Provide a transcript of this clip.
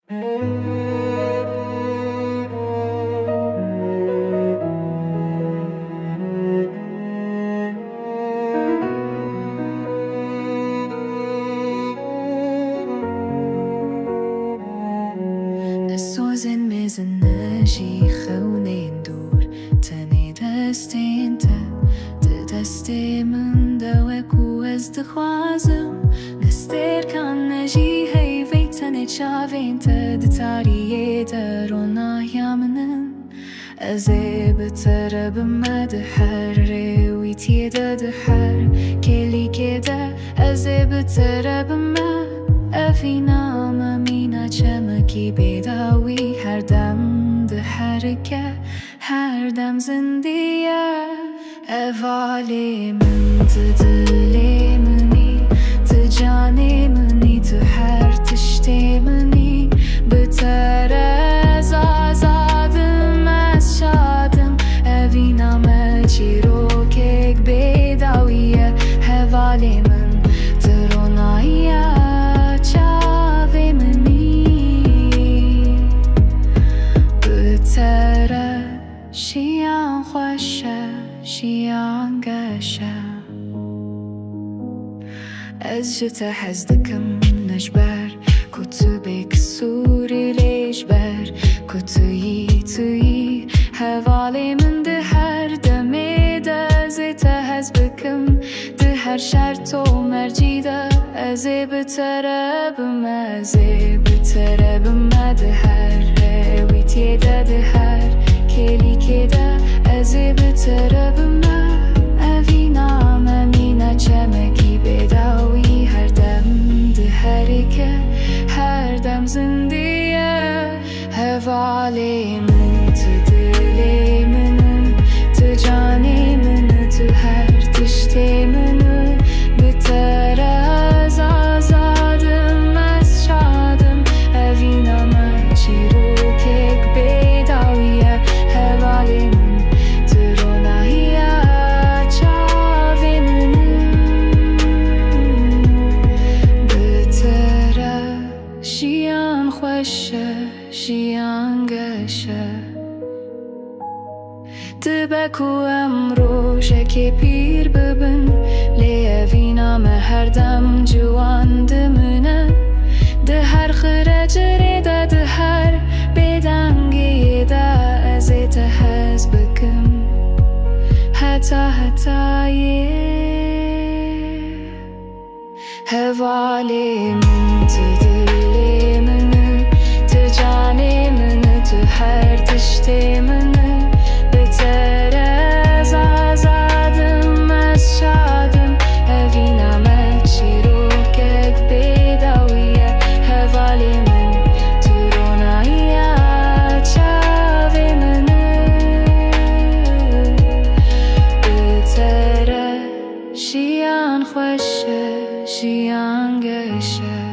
سوزن مزن شي خوني ندور تاني دستي انت دستي من دوك وازد خوازم نستير كان نجي هاي فيتاني تشافي انت دتاري درونا يامنن ازي بترب مدحر ويتي دحر كلي كده ازي بترب ما افينا مينا چمکی بیداوی هر دم ده حرکه هر دم زندیه اوالی من تدلی منی تجانی منی تو هر تشتی منی بتره زازادم از شادم اوینام چی رو که بیداویه اوالی من درونایه شیان خوشه شیان قشه از جته حزدکم نجبر کتبک سوری لیش بر کتویی حوالی من ده هر دمی ده زیته حزبکم ده هر شرط و مرجیده ازی بتربم ازی بتربم ده هر رویتی ده هر کلی کده ازی بتربم اوینا ممینا چمکی بداوی هر دم ده حرکه هر دم زندیه حوالی من تو دلی من تو جانی من تو هر تشتی من بتره زازادم از شادم اوینا من چی رو که بداویه حوالی من درونایه چاوی من بتره شیان خوشه شیان گشه دبکو امرو شکی پیر ببن لیوینا هر دم جوان دمنه ده هر خرج ریده ده هر بدنگی ده ازیت هز بکم حتی حوالی من تدلی من تجانی من تو هر تشتی من بتره زازادم از شادم اوینا من چی رو که بیداویه حوالی من درونایه چاوی من بتره شیان خوشه شیان گشه